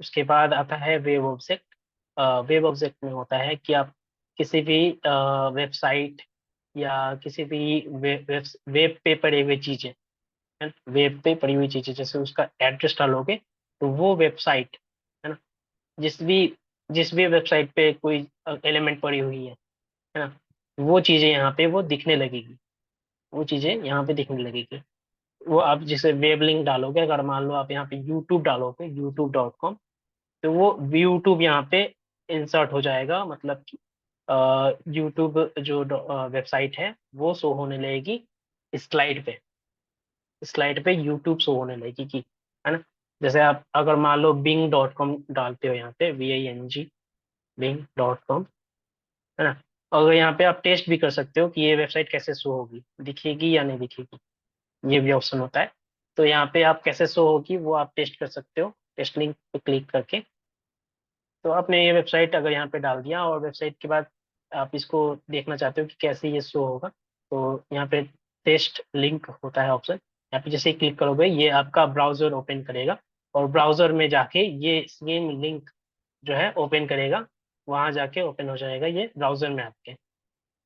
उसके बाद आता है वेब ऑब्जेक्ट। वेब ऑब्जेक्ट में होता है कि आप किसी भी वेबसाइट या किसी भी वेब पे पड़ी हुई चीजें, है ना, वेब पे पड़ी हुई चीजें जैसे उसका एड्रेस डालोगे तो वो वेबसाइट, है ना, जिस भी जिस भी वेबसाइट पे कोई एलिमेंट पड़ी हुई है ना, वो चीजें यहाँ पे वो दिखने लगेगी। वो चीजें यहाँ पे दिखने लगेगी। वो आप जैसे वेब लिंक डालोगे, अगर मान लो आप यहाँ पे यूट्यूब डालोगे youtube.com, तो वो यूट्यूब यहाँ पे इंसर्ट हो जाएगा, मतलब कि यूट्यूब जो वेबसाइट है वो शो होने लगेगी स्लाइड पे। स्लाइड पे यूट्यूब शो होने लगेगी कि, है ना। जैसे आप अगर मान लो bing.com डालते हो यहाँ पे VING bing.com, है ना, अगर यहाँ पे आप टेस्ट भी कर सकते हो कि ये वेबसाइट कैसे शो होगी, दिखेगी या नहीं दिखेगी, ये भी ऑप्शन होता है। तो यहाँ पे आप कैसे शो होगी वो आप टेस्ट कर सकते हो, टेस्ट लिंक पे क्लिक करके। तो आपने ये वेबसाइट अगर यहाँ पे डाल दिया और वेबसाइट के बाद आप इसको देखना चाहते हो कि कैसे ये शो होगा, तो यहाँ पे टेस्ट लिंक होता है ऑप्शन। यहाँ पे जैसे ही क्लिक करोगे ये आपका ब्राउजर ओपन करेगा, और ब्राउजर में जाके ये सेम लिंक जो है ओपन करेगा, वहां जाके ओपन हो जाएगा ये ब्राउजर में आपके।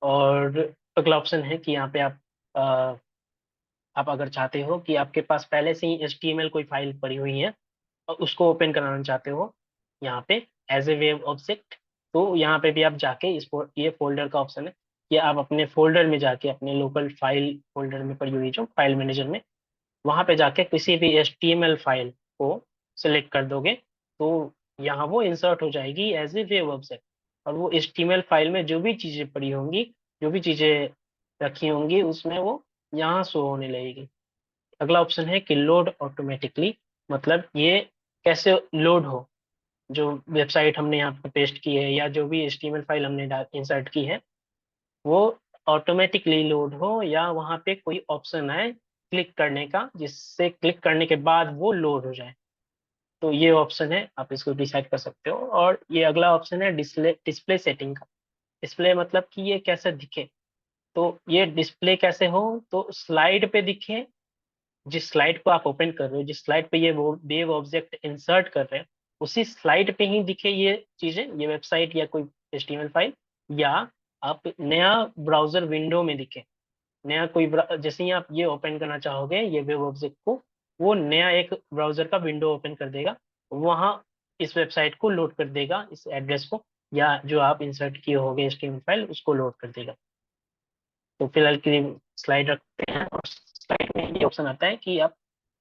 और अगला ऑप्शन है कि यहाँ पे आप अगर चाहते हो कि आपके पास पहले से ही HTML कोई फाइल पड़ी हुई है और उसको ओपन कराना चाहते हो यहाँ पे एज ए वेब ऑब्जेक्ट, तो यहाँ पे भी आप जाके ये फोल्डर का ऑप्शन है कि आप अपने फोल्डर में जाके अपने लोकल फाइल फोल्डर में पड़ी हुई जो फाइल मैनेजर में, वहां पे जाके किसी भी HTML फाइल को सिलेक्ट कर दोगे तो यहाँ वो इंसर्ट हो जाएगी एज ए वेब ऑब्जेक्ट। और वो HTML फाइल में जो भी चीजें पड़ी होंगी, जो भी चीजें रखी होंगी उसमें वो यहाँ शो होने लगेगी। अगला ऑप्शन है कि लोड ऑटोमेटिकली, मतलब ये कैसे लोड हो, जो वेबसाइट हमने यहाँ पे पेस्ट की है या जो भी HTML फाइल हमने इंसर्ट की है वो ऑटोमेटिकली लोड हो, या वहाँ पे कोई ऑप्शन है क्लिक करने का जिससे क्लिक करने के बाद वो लोड हो जाए। तो ये ऑप्शन है, आप इसको डिसाइड कर सकते हो। और ये अगला ऑप्शन है डिस्प्ले डिस्प्ले सेटिंग का। डिस्प्ले मतलब कि ये कैसे दिखे, तो ये डिस्प्ले कैसे हो, तो स्लाइड पे दिखे, जिस स्लाइड को आप ओपन कर रहे हो, जिस स्लाइड पे ये वो वेब ऑब्जेक्ट इंसर्ट कर रहे हैं, उसी स्लाइड पे ही दिखे ये चीजें, ये वेबसाइट या कोई HTML फाइल, या आप नया ब्राउजर विंडो में दिखे। नया कोई जैसे ही आप ये ओपन करना चाहोगे ये वेब ऑब्जेक्ट को, वो नया एक ब्राउजर का विंडो ओपन कर देगा, वहां इस वेबसाइट को लोड कर देगा, इस एड्रेस को, या जो आप इंसर्ट किए होगे HTML फाइल उसको लोड कर देगा। तो फिलहाल के लिए स्लाइड रखते हैं, और स्लाइड में ये ऑप्शन आता है कि आप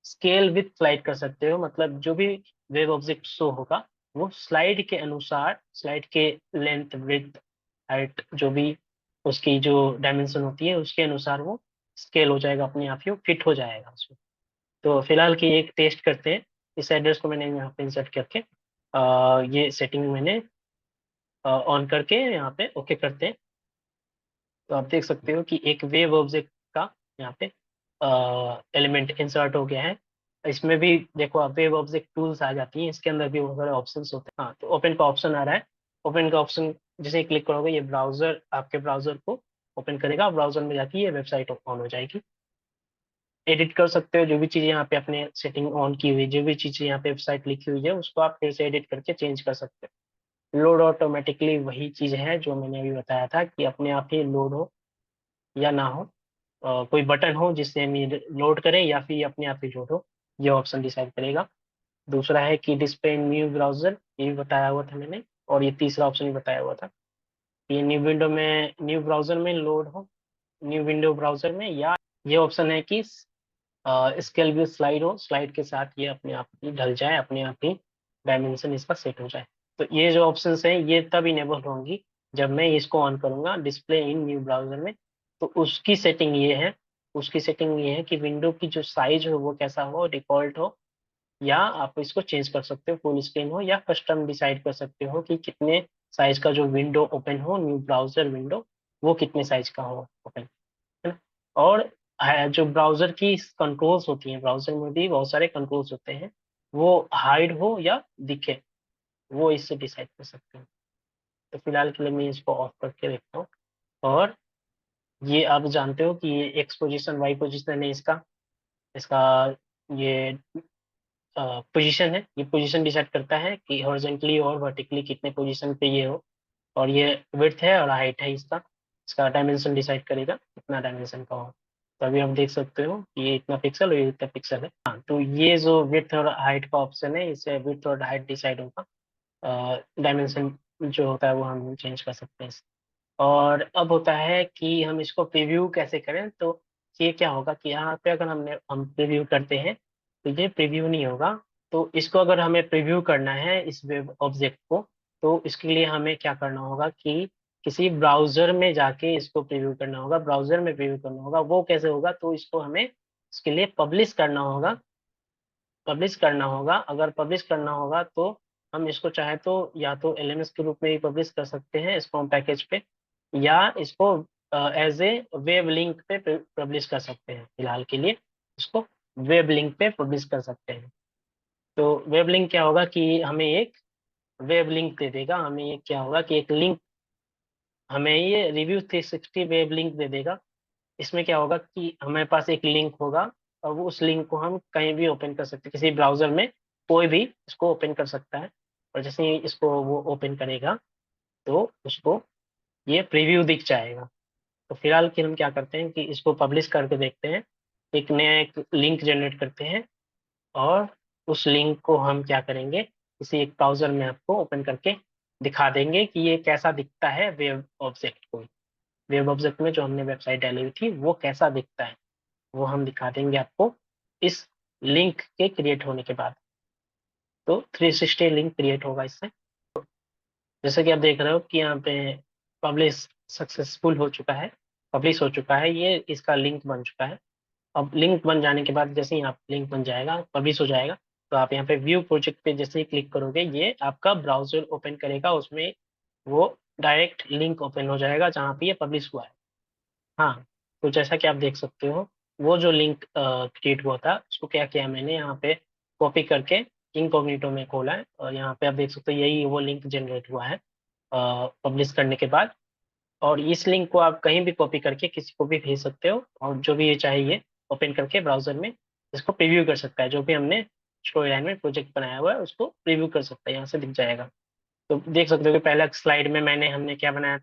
स्केल विथ स्लाइड कर सकते हो, मतलब जो भी वेब ऑब्जेक्ट शो होगा वो स्लाइड के अनुसार, स्लाइड के लेंथ विड्थ हाइट जो भी उसकी जो डायमेंशन होती है उसके अनुसार वो स्केल हो जाएगा, अपने आप ही फिट हो जाएगा उसमें। तो फिलहाल की एक टेस्ट करते हैं। इस एड्रेस को मैंने यहाँ पे इंसर्ट करके ये सेटिंग मैंने ऑन करके यहाँ पे ओके करते हैं। तो आप देख सकते हो कि एक वेब ऑब्जेक्ट का यहाँ पे एलिमेंट इंसर्ट हो गया है। इसमें भी देखो आप वेब ऑब्जेक्ट टूल्स आ जाती हैं, इसके अंदर भी बहुत सारे ऑप्शंस होते हैं। हाँ, तो ओपन का ऑप्शन आ रहा है। ओपन का ऑप्शन जैसे ही क्लिक करोगे ये ब्राउजर आपके ब्राउजर को ओपन करेगा, ब्राउजर में जाके ये वेबसाइट ऑन हो जाएगी। एडिट कर सकते हो जो भी चीज़ें यहाँ पे अपने सेटिंग ऑन की हुई, जो भी चीज़ें यहाँ पे वेबसाइट लिखी हुई है उसको आप फिर से एडिट करके चेंज कर सकते हो। लोड ऑटोमेटिकली वही चीज़ है जो मैंने अभी बताया था कि अपने आप ही लोड हो या ना हो, कोई बटन हो जिससे हम ये लोड करें या फिर ये अपने आप ही लोड हो, ये ऑप्शन डिसाइड करेगा। दूसरा है कि डिस्प्ले इन न्यू ब्राउजर, ये भी बताया हुआ था मैंने। और ये तीसरा ऑप्शन भी बताया हुआ था, ये न्यू विंडो में, न्यू ब्राउजर में लोड हो, न्यू विंडो ब्राउजर में, या ये ऑप्शन है कि स्केल व्यू स्लाइड हो, स्लाइड के साथ ये अपने आप ही ढल जाए, अपने आप ही डायमेंशन इसका सेट हो जाए। तो ये जो ऑप्शंस हैं ये तब इनेबल होंगी जब मैं इसको ऑन करूंगा डिस्प्ले इन न्यू ब्राउजर में। तो उसकी सेटिंग ये है, उसकी सेटिंग ये है कि विंडो की जो साइज हो वो कैसा हो, डिफॉल्ट हो, या आप इसको चेंज कर सकते हो फुल स्क्रीन हो, या कस्टम डिसाइड कर सकते हो कि कितने साइज का जो विंडो ओपन हो, न्यू ब्राउजर विंडो, वो कितने साइज का हो ओपन, है ना। और जो ब्राउजर की कंट्रोल्स होती हैं, ब्राउजर में भी बहुत सारे कंट्रोल्स होते हैं, वो हाइड हो या दिखे वो इससे डिसाइड कर सकते हैं। तो फिलहाल के लिए मैं इसको ऑफ करके देखता हूँ। और ये आप जानते हो कि ये एक्स पोजिशन वाई पोजिशन है इसका, इसका ये पोजीशन है, ये पोजीशन डिसाइड करता है कि हॉरिजॉन्टली और वर्टिकली कितने पोजीशन पे ये हो, और ये विड्थ है और हाइट है इसका, इसका डायमेंशन डिसाइड करेगा कितना डायमेंशन का हो। तो अभी आप देख सकते हो कि ये इतना पिक्सल और ये इतना पिक्सल है। हाँ, तो ये जो विड्थ और हाइट का ऑप्शन है, इससे विड्थ और हाइट डिसाइड होगा, डायमेंशन जो होता है वो हम चेंज कर सकते हैं। और अब होता है कि हम इसको प्रीव्यू कैसे करें। तो ये क्या होगा कि यहाँ पे अगर हम प्रीव्यू करते हैं तो ये प्रीव्यू नहीं होगा। तो इसको अगर हमें प्रीव्यू करना है इस वेब ऑब्जेक्ट को, तो इसके लिए हमें क्या करना होगा कि किसी ब्राउजर में जाके इसको प्रीव्यू करना होगा, ब्राउजर में प्रीव्यू करना होगा। वो कैसे होगा, तो इसको हमें इसके लिए पब्लिश करना होगा, पब्लिश करना होगा। अगर पब्लिश करना होगा तो हम इसको चाहे तो या तो एलएमएस के रूप में भी पब्लिश कर सकते हैं स्कॉम पैकेज पे, या इसको एज ए वेब लिंक पे पब्लिश कर सकते हैं। फिलहाल के लिए इसको वेब लिंक पे पब्लिश कर सकते हैं। तो वेब लिंक क्या होगा कि हमें एक वेब लिंक दे देगा, हमें ये क्या होगा कि एक लिंक, हमें ये रिव्यू 360 वेब लिंक दे देगा। इसमें क्या होगा कि हमारे पास एक लिंक होगा और वो उस लिंक को हम कहीं भी ओपन कर सकते हैं, किसी ब्राउजर में कोई भी इसको ओपन कर सकता है। और जैसे ही इसको वो ओपन करेगा तो उसको ये प्रीव्यू दिख जाएगा। तो फिलहाल कि हम क्या करते हैं कि इसको पब्लिश करके देखते हैं, एक नया एक लिंक जनरेट करते हैं, और उस लिंक को हम क्या करेंगे, किसी एक ब्राउजर में आपको ओपन करके दिखा देंगे कि ये कैसा दिखता है वेब ऑब्जेक्ट को। वेब ऑब्जेक्ट में जो हमने वेबसाइट डाली हुई थी वो कैसा दिखता है, वो हम दिखा देंगे आपको इस लिंक के क्रिएट होने के बाद। तो 360 लिंक क्रिएट होगा इससे। जैसे कि आप देख रहे हो कि यहाँ पे पब्लिश सक्सेसफुल हो चुका है, पब्लिश हो चुका है, ये इसका लिंक बन चुका है। अब लिंक बन जाने के बाद जैसे ही आप लिंक बन जाएगा, पब्लिश हो जाएगा, तो आप यहाँ पे व्यू प्रोजेक्ट पे जैसे ही क्लिक करोगे ये आपका ब्राउजर ओपन करेगा, उसमें वो डायरेक्ट लिंक ओपन हो जाएगा जहाँ पे ये पब्लिश हुआ है। हाँ, तो जैसा कि आप देख सकते हो वो जो लिंक क्रिएट हुआ था उसको क्या किया मैंने यहाँ पे कॉपी करके इनकॉग्निटो में खोला है, और यहाँ पे आप देख सकते हो यही वो लिंक जनरेट हुआ है पब्लिश करने के बाद। और इस लिंक को आप कहीं भी कॉपी करके किसी को भी भेज सकते हो, और जो भी ये चाहिए ओपन करके ब्राउजर में इसको प्रीव्यू कर सकता है। जो भी हमने स्टोरी लाइन में प्रोजेक्ट बनाया हुआ है उसको प्रीव्यू कर सकता है, यहाँ से दिख जाएगा। तो देख सकते हो कि पहला स्लाइड में हमने क्या बनाया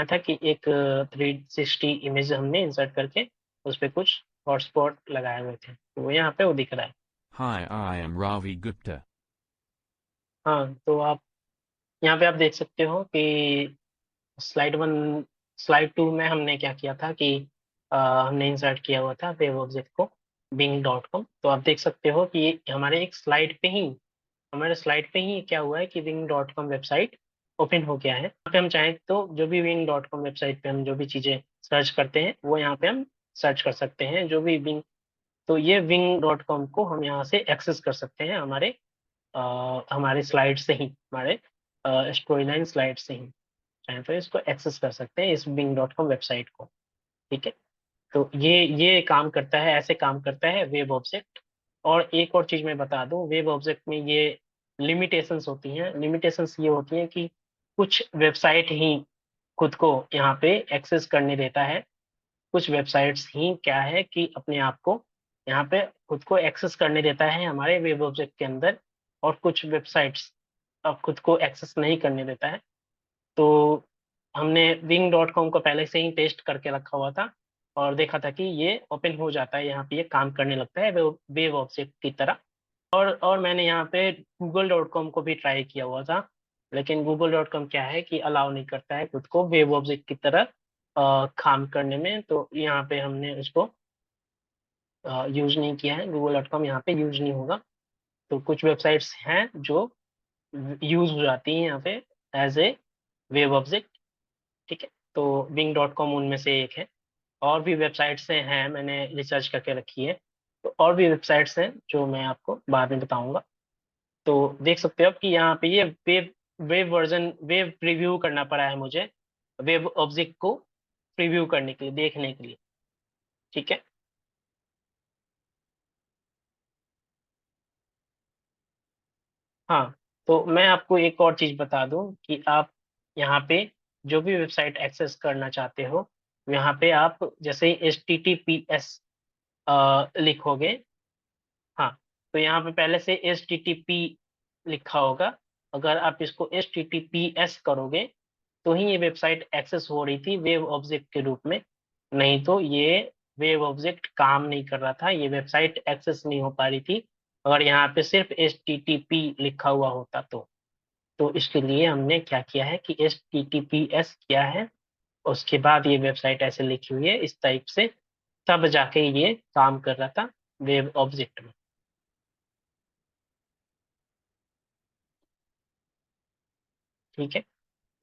था कि एक 360 इमेज हमने इंसर्ट करके उस पर कुछ हॉटस्पॉट लगाए हुए थे, तो वो यहाँ पे वो दिख रहा है। Hi, I am Ravi Gupta. हाँ, तो आप यहाँ पे आप देख सकते हो कि स्लाइड 1, स्लाइड 2 में हमने क्या किया था कि हमने इंसर्ट किया हुआ था वेब ऑब्जेक्ट को bing.com। तो आप देख सकते हो कि हमारे एक स्लाइड पे ही, हमारे स्लाइड पे ही क्या हुआ है कि bing.com वेबसाइट ओपन हो गया है। यहाँ पे हम चाहें तो जो भी bing.com वेबसाइट पे हम जो भी चीज़ें सर्च करते हैं वो यहाँ पे हम सर्च कर सकते हैं, जो भी बिंग। तो ये bing.com को हम यहाँ से एक्सेस कर सकते हैं हमारे स्लाइड से ही, हमारे स्टोरी लाइन स्लाइड से ही चाहे तो इसको एक्सेस कर सकते हैं इस bing.com वेबसाइट को। ठीक है, तो ये काम करता है, ऐसे काम करता है वेब ऑब्जेक्ट। और एक और चीज मैं बता दूं, वेब ऑब्जेक्ट में ये लिमिटेशंस होती हैं। लिमिटेशंस ये होती हैं कि कुछ वेबसाइट ही खुद को यहाँ पे एक्सेस करने देता है, कुछ वेबसाइट्स ही क्या है कि अपने आप को यहाँ पे खुद को एक्सेस करने देता है हमारे वेब ऑब्जेक्ट के अंदर, और कुछ वेबसाइट्स अब खुद को एक्सेस नहीं करने देता है। तो हमने wing.com को पहले से ही टेस्ट करके रखा हुआ था और देखा था कि ये ओपन हो जाता है, यहाँ पे ये काम करने लगता है वेब ऑब्जेक्ट की तरह। और मैंने यहाँ पे google.com को भी ट्राई किया हुआ था, लेकिन google.com क्या है कि अलाउ नहीं करता है खुद को वेब ऑब्जेक्ट की तरह काम करने में। तो यहाँ पे हमने उसको यूज नहीं किया है, google.com यहाँ पे यूज नहीं होगा। तो कुछ वेबसाइट्स हैं जो यूज हो जाती हैं यहाँ पे एज ए वेब ऑब्जेक्ट। ठीक है, तो bing.com उनमें से एक है। और भी वेबसाइट्स हैं, मैंने रिसर्च करके रखी है, तो और भी वेबसाइट्स हैं जो मैं आपको बाद में बताऊंगा। तो देख सकते हो आप कि यहाँ पे ये वेब प्रीव्यू करना पड़ा है मुझे, वेब ऑब्जेक्ट को प्रीव्यू करने के लिए, देखने के लिए। ठीक है, हाँ, तो मैं आपको एक और चीज बता दूं कि आप यहाँ पे जो भी वेबसाइट एक्सेस करना चाहते हो, यहाँ पे आप जैसे HTTPS लिखोगे। हाँ, तो यहाँ पे पहले से HTTP लिखा होगा। अगर आप इसको HTTPS करोगे तो ही ये वेबसाइट एक्सेस हो रही थी वेब ऑब्जेक्ट के रूप में, नहीं तो ये वेब ऑब्जेक्ट काम नहीं कर रहा था, ये वेबसाइट एक्सेस नहीं हो पा रही थी अगर यहाँ पे सिर्फ HTTP लिखा हुआ होता तो इसके लिए हमने क्या किया है कि HTTPS किया है, उसके बाद ये वेबसाइट ऐसे लिखी हुई है इस टाइप से, तब जाके ये काम कर रहा था वेब ऑब्जेक्ट में। ठीक है।